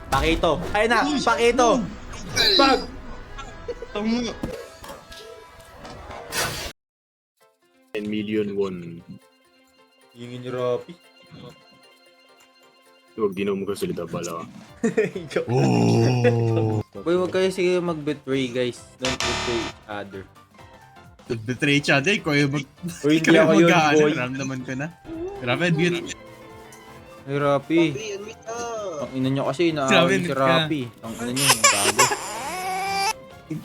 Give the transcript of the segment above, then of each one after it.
Pakito. Ayun na, pakito. Pag! Tama. 10 million won. Hingin ni Rapi. Huwag di na magkasalita pala. Oh! Boy, huwag kayo sige mag-betray guys. Don't betray each other. Betray each other, kuya mag... Uy, hindi ako yun, boy. Ramdaman ko na. Grabe, mute. Ay, Rapi. Admit ka. Ang ina nyo kasi, Grabe, inaaway si ka. Rapi. Ang ina nyo, ang gago.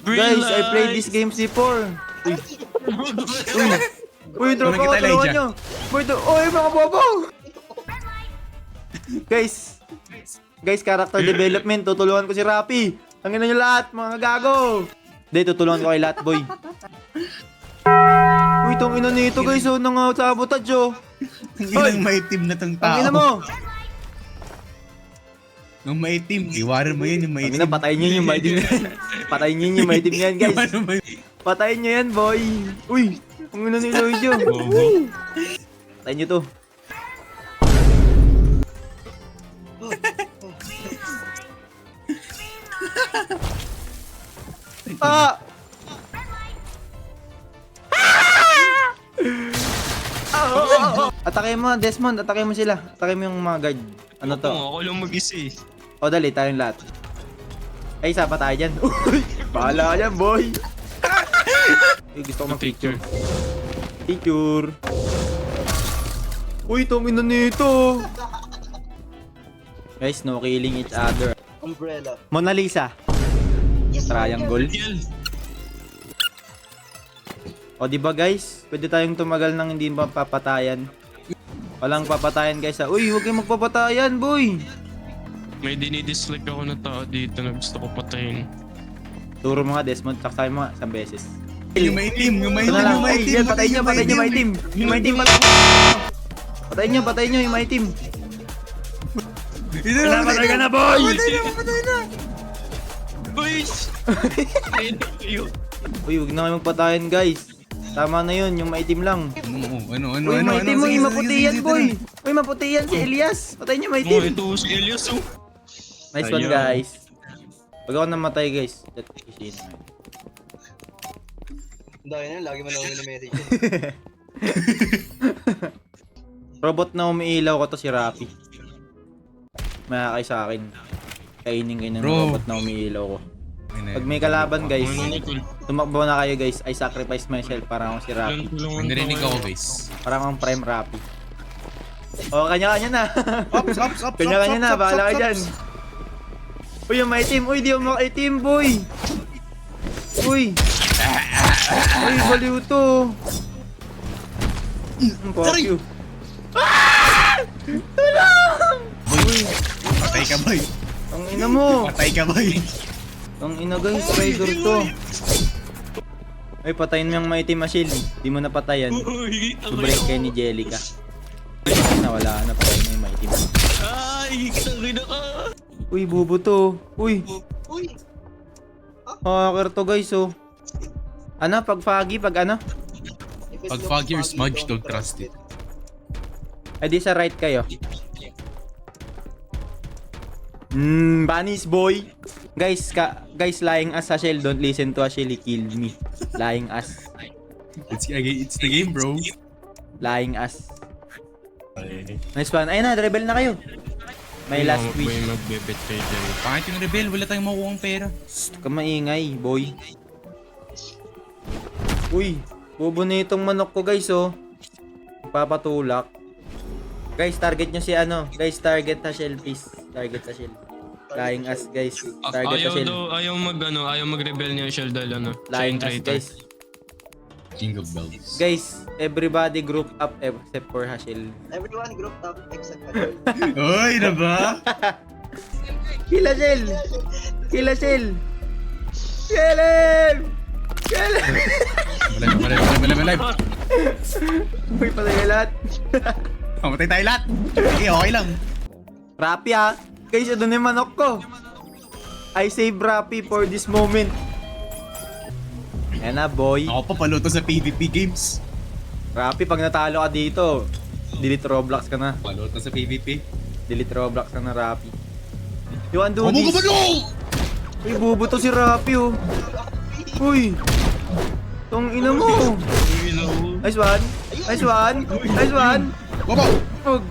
Guys, I played this game before. Uy. Uy. Uy, drop Tulungan ako, kita, tulungan Elijah. nyo. Uy, uy, mga bobo. Guys, character development. Tutulungan ko si Rapi. Ang ina nyo lahat, mga gago. Hindi, tutulungan ko kay lahat, boy. Uy, itong ina nito, guys. Oh, nang-sabotage, oh. Ang ilang maitim na tong Ang tao. ina mo. Ang maitim. Iwaran mo yun yung Ang maitim. ina, patayin nyo yung maitim na yan. Patayin nyo yung maitim na yan, guys. Iwaran mo yun. Patayin nyo yan, boy. Uy, ang ina ni Lloyd yun. Bobo. Patayin nyo to. Ah! Atake mo, Desmond. Atake mo sila. Atake mo yung mga guard. Ano to? Ako lang mag-isa eh. O, dali. Tayong lahat. Ay, isa pa tayo dyan. Uy! Bahala ka dyan, boy! Uy, gusto ko mag-picture. Picture. Uy, tongin na nito. Guys, no killing each other. Umbrella. Mona Lisa. Triangle. O, di ba guys? Pwede tayong tumagal ng hindi papatayan. Walang papatayan guys. Uy, huwag kayong magpapatayan, boy. May dinidislike ako na tao dito na gusto ko patayin. Turo mga Desmond, taksakin mo nga isang beses. Yung maitim, yung Ito maitim, na lang. yung Ay, maitim. yan, patayin nyo, patayin nyo, maitim. Yung maitim, patayin nyo, patayin nyo, yung maitim. Ito na, Patay ka na, boy! patay na. Uy! Ayun kayo. Uy, huwag na kayo magpatayan, guys. Tama na yun, yung maitim lang. Ano? Uy, maitim mo, Sige, yung sige, maputi sige, yan, sige, boy. sige. Uy, maputi yan, si Elias. Patayin nyo, Oh, maitim. ito si Elias oh. Nice one, Ayaw. guys. Pag ako namatay, guys. That is it. Dahil na, lagi mo na message. Robot na umiilaw ko to si Rapi. Mayakay sa akin. Kainin kayo ng Bro. robot na umiilaw ko. Pag may kalaban guys, tumakbo na kayo guys. I sacrifice myself para akong si Rapi. Narinig ako, guys. Para akong prime Rapi. O, kanya-kanya na. Ops. Kanya-kanya na, bahala ka dyan. Uy, yung maitim. Uy, di yung makaitim, boy. Uy. Uy, baliw to. Fuck you. Patay ka, boy. Ang ina mo. Patay ka, boy. Ang ina guys, rider to. Ay, patayin mo yung maitim Ashil. Di mo napatayan. Uy! Sobrang kay ni Jellica. Nawala na, patayin mo yung maitim. Ay! Tangina ka! Uy, bubo to. Uy, Uy! hacker to guys, oh. Ano, pag foggy, pag ano? Pag foggy or smudge, don't trust it. Ay, di sa right kayo. Banis boy. Guys, lying ass Ashil. Don't listen to Ashil, he killed me. Lying ass. It's the game, bro. Lying ass. Nice one. Ayun na, rebel na kayo. May last May wish. magbebetray dyan. Pangit yung rebel, wala tayong makukuha pera. Huwag ka maingay, boy. Uy, bobo na itong manok ko, guys, oh. Papatulak. Guys, target nyo si ano. Guys, target na shell, please. Target sa shell. Lying ass, guys. Target sa Ayaw shell. daw, ayaw mag-rebel niya Shell dahil ano. Lying siya ass, yung traitor. guys. Jingle bells. Guys, everybody group up except for Hashel. Everyone group up except for Oy, na ba? Kill Hashel! Kill Hashel! Kill him! Kill him! Malay. Uy, patay ka lahat. Pamatay tayo lahat. Okay lang. Rapi ha. Guys, ito na yung manok ko. I save Rapi for this moment. Yan na, boy. Ako pa paluto sa PvP games. Rapi, pag natalo ka dito, delete Roblox ka na. Paluto sa PvP. Delete Roblox ka na, Rapi. You want do Kumo this? ka ba no? Uy, bubo to si Rapi, oh. Uy. Tong ina mo. Nice one. Nice one. Nice one. Baba! Pug.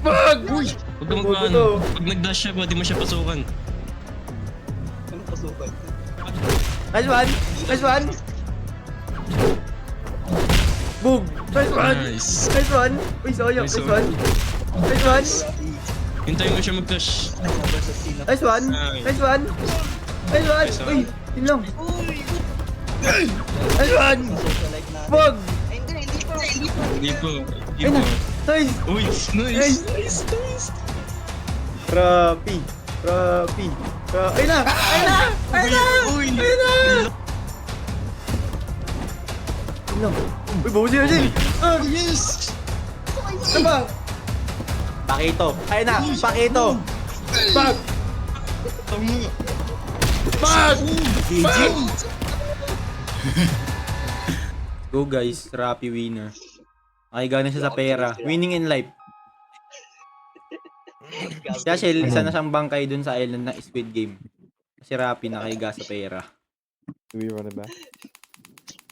Pug. Pug. Huwag ka Bobo magpaano. to. Pag nag-dash siya, pwede mo siya pasukan. Anong pasukan? Nice one. Nice one. Boom. Nice one. Nice. Nice one. Uy, sayang. Nice Nice one. one. Nice one. Hintayin mo siya mag-dash. Versus Sina. Nice one. Nice one. Nice one. Nice one. Uy, yun lang. Nice one. Socialite natin. Pug. Ay, hindi pa. Hindi po. Hindi Ayun po. na. Nice. Uy, Nice. nice. Nice, nice. Rapi. Rapi. Ayun na. Ayun na. Ayun na. Ayun na. Ayun lang. Uy, bawa siya siya. Yes! Ano ba? Pakito. Ayun na. Pakito. Pag. Tama. Pag. Pag. Go guys. Rapi winner. Nakigana siya sa pera. Winning in life. Siya Shell, isa na siyang bangkay dun sa island ng Squid Game. Si Rapi nakahiga sa pera. Do we run it back?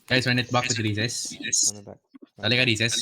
Guys, run it back with recess. Run it back. Dali ka recess.